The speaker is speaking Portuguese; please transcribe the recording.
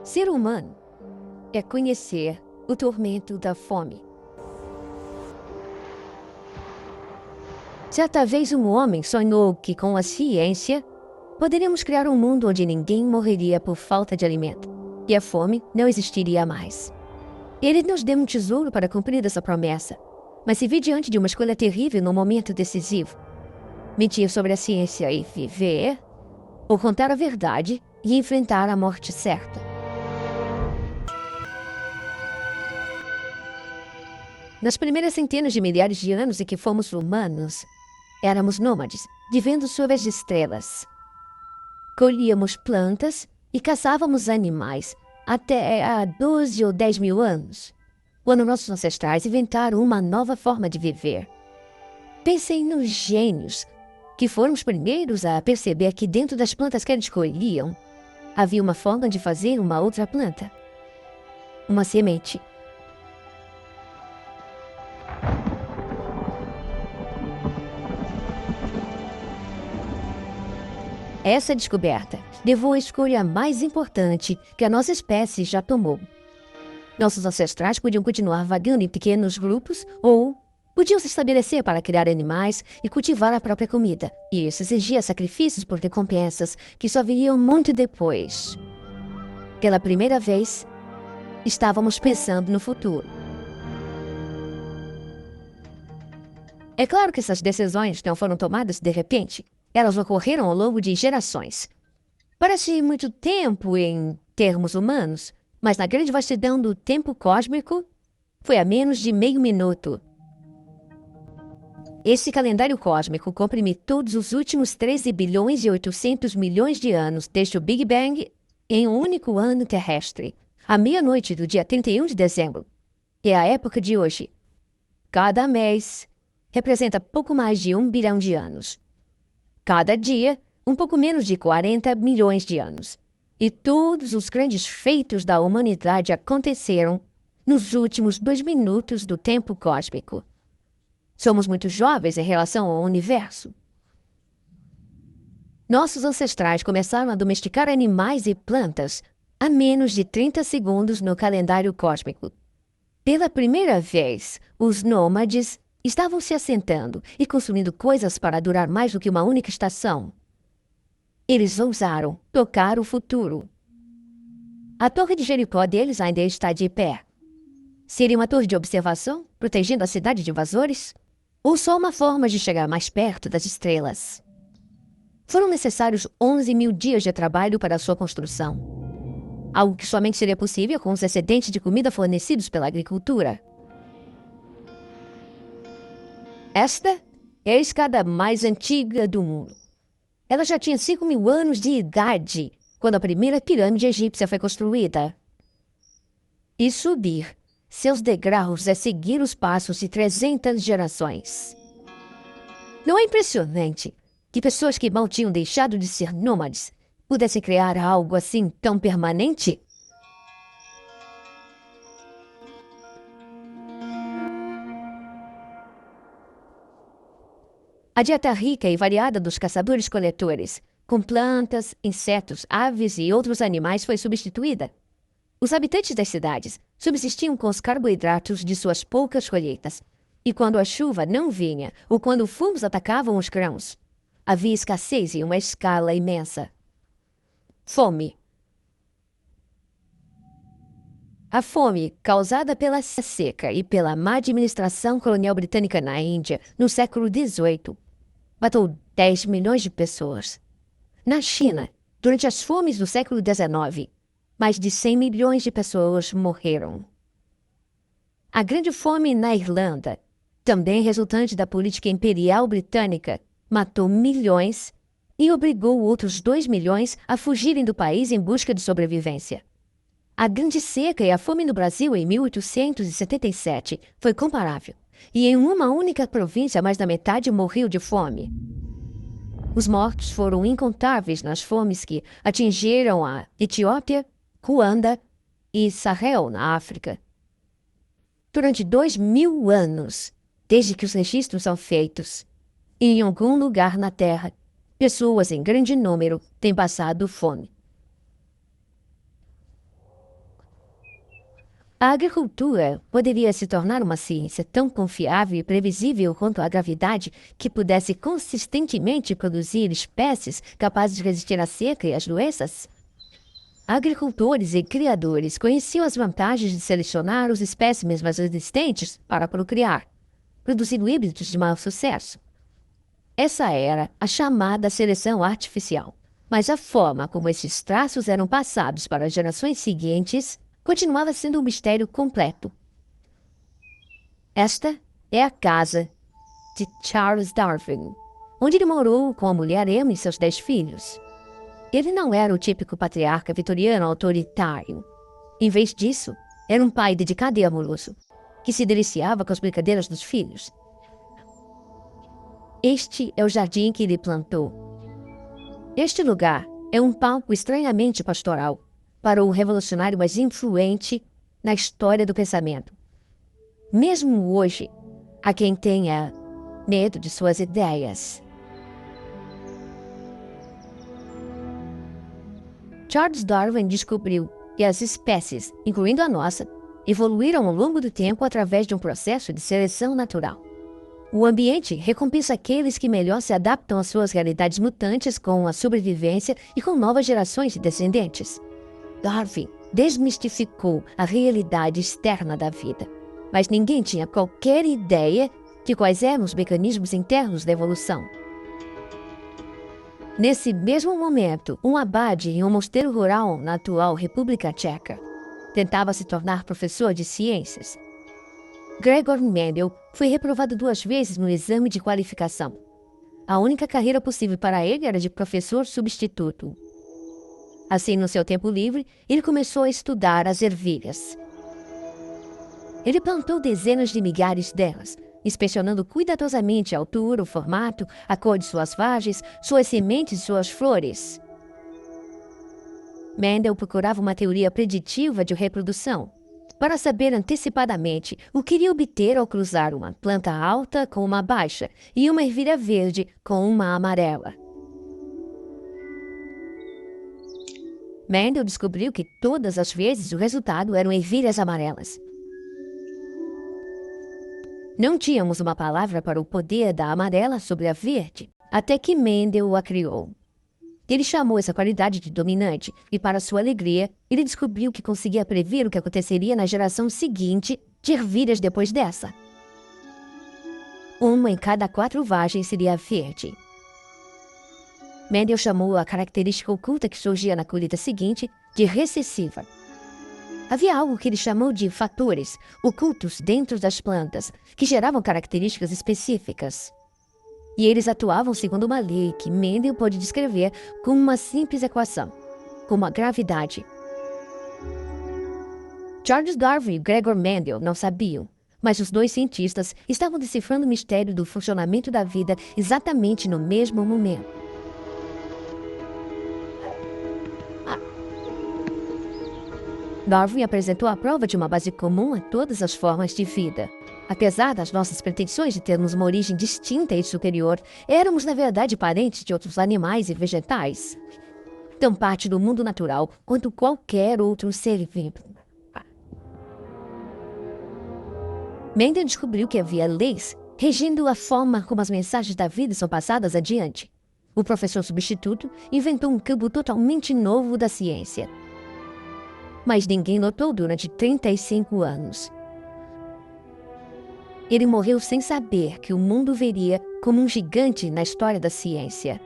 Ser humano é conhecer o tormento da fome. Certa vez um homem sonhou que com a ciência poderíamos criar um mundo onde ninguém morreria por falta de alimento e a fome não existiria mais. Ele nos deu um tesouro para cumprir essa promessa, mas se viu diante de uma escolha terrível num momento decisivo. Mentir sobre a ciência e viver, ou contar a verdade e enfrentar a morte certa. Nas primeiras centenas de milhares de anos em que fomos humanos, éramos nômades, vivendo sob as estrelas. Colhíamos plantas e caçávamos animais até há 12 ou 10 mil anos, quando nossos ancestrais inventaram uma nova forma de viver. Pensem nos gênios, que foram os primeiros a perceber que dentro das plantas que eles colhiam, havia uma forma de fazer uma outra planta. Uma semente. Essa descoberta levou à escolha mais importante que a nossa espécie já tomou. Nossos ancestrais podiam continuar vagando em pequenos grupos ou podiam se estabelecer para criar animais e cultivar a própria comida. E isso exigia sacrifícios por recompensas que só viriam muito depois. Pela primeira vez, estávamos pensando no futuro. É claro que essas decisões não foram tomadas de repente. Elas ocorreram ao longo de gerações. Parece muito tempo em termos humanos, mas na grande vastidão do tempo cósmico, foi a menos de meio minuto. Esse calendário cósmico comprime todos os últimos 13 bilhões e 800 milhões de anos desde o Big Bang em um único ano terrestre, à meia-noite do dia 31 de dezembro. É a época de hoje. Cada mês representa pouco mais de 1 bilhão de anos. Cada dia, um pouco menos de 40 milhões de anos. E todos os grandes feitos da humanidade aconteceram nos últimos 2 minutos do tempo cósmico. Somos muito jovens em relação ao universo. Nossos ancestrais começaram a domesticar animais e plantas a menos de 30 segundos no calendário cósmico. Pela primeira vez, os nômades estavam se assentando e construindo coisas para durar mais do que uma única estação. Eles ousaram tocar o futuro. A torre de Jericó deles ainda está de pé. Seria uma torre de observação, protegendo a cidade de invasores? Ou só uma forma de chegar mais perto das estrelas? Foram necessários 11 mil dias de trabalho para a sua construção. Algo que somente seria possível com os excedentes de comida fornecidos pela agricultura. Esta é a escada mais antiga do mundo. Ela já tinha 5 mil anos de idade quando a primeira pirâmide egípcia foi construída. E subir seus degraus é seguir os passos de 300 gerações. Não é impressionante que pessoas que mal tinham deixado de ser nômades pudessem criar algo assim tão permanente? A dieta rica e variada dos caçadores-coletores, com plantas, insetos, aves e outros animais, foi substituída. Os habitantes das cidades subsistiam com os carboidratos de suas poucas colheitas. E quando a chuva não vinha, ou quando fungos atacavam os grãos, havia escassez em uma escala imensa. Fome. A fome, causada pela seca e pela má administração colonial britânica na Índia no século XVIII, matou 10 milhões de pessoas. Na China, durante as fomes do século XIX, mais de 100 milhões de pessoas morreram. A Grande Fome na Irlanda, também resultante da política imperial britânica, matou milhões e obrigou outros 2 milhões a fugirem do país em busca de sobrevivência. A Grande Seca e a fome no Brasil em 1877 foi comparável, e em uma única província mais da metade morreu de fome. Os mortos foram incontáveis nas fomes que atingiram a Etiópia, Ruanda e Sahel, na África. Durante 2000 anos, desde que os registros são feitos, em algum lugar na Terra, pessoas em grande número têm passado fome. A agricultura poderia se tornar uma ciência tão confiável e previsível quanto a gravidade que pudesse consistentemente produzir espécies capazes de resistir à seca e às doenças? Agricultores e criadores conheciam as vantagens de selecionar os espécimes mais resistentes para procriar, produzindo híbridos de maior sucesso. Essa era a chamada seleção artificial, mas a forma como esses traços eram passados para as gerações seguintes continuava sendo um mistério completo. Esta é a casa de Charles Darwin, onde ele morou com a mulher Emma e seus 10 filhos. Ele não era o típico patriarca vitoriano autoritário. Em vez disso, era um pai dedicado e amoroso, que se deliciava com as brincadeiras dos filhos. Este é o jardim que ele plantou. Este lugar é um palco estranhamente pastoral para o revolucionário mais influente na história do pensamento. Mesmo hoje, há quem tenha medo de suas ideias. Charles Darwin descobriu que as espécies, incluindo a nossa, evoluíram ao longo do tempo através de um processo de seleção natural. O ambiente recompensa aqueles que melhor se adaptam às suas realidades mutantes com a sobrevivência e com novas gerações de descendentes. Darwin desmistificou a realidade externa da vida, mas ninguém tinha qualquer ideia de quais eram os mecanismos internos da evolução. Nesse mesmo momento, um abade em um mosteiro rural na atual República Tcheca tentava se tornar professor de ciências. Gregor Mendel foi reprovado 2 vezes no exame de qualificação. A única carreira possível para ele era de professor substituto. Assim, no seu tempo livre, ele começou a estudar as ervilhas. Ele plantou dezenas de milhares delas, inspecionando cuidadosamente a altura, o formato, a cor de suas vagens, suas sementes e suas flores. Mendel procurava uma teoria preditiva de reprodução, para saber antecipadamente o que iria obter ao cruzar uma planta alta com uma baixa e uma ervilha verde com uma amarela. Mendel descobriu que todas as vezes o resultado eram ervilhas amarelas. Não tínhamos uma palavra para o poder da amarela sobre a verde, até que Mendel a criou. Ele chamou essa qualidade de dominante e, para sua alegria, ele descobriu que conseguia prever o que aconteceria na geração seguinte de ervilhas depois dessa. 1 em cada 4 vagens seria verde. Mendel chamou a característica oculta que surgia na colheita seguinte de recessiva. Havia algo que ele chamou de fatores ocultos dentro das plantas que geravam características específicas. E eles atuavam segundo uma lei que Mendel pôde descrever como uma simples equação, como a gravidade. Charles Darwin e Gregor Mendel não sabiam, mas os 2 cientistas estavam decifrando o mistério do funcionamento da vida exatamente no mesmo momento. Darwin apresentou a prova de uma base comum a todas as formas de vida. Apesar das nossas pretensões de termos uma origem distinta e superior, éramos, na verdade, parentes de outros animais e vegetais. Tão parte do mundo natural quanto qualquer outro ser vivo. Mendel descobriu que havia leis regendo a forma como as mensagens da vida são passadas adiante. O professor substituto inventou um campo totalmente novo da ciência. Mas ninguém notou durante 35 anos. Ele morreu sem saber que o mundo veria como um gigante na história da ciência.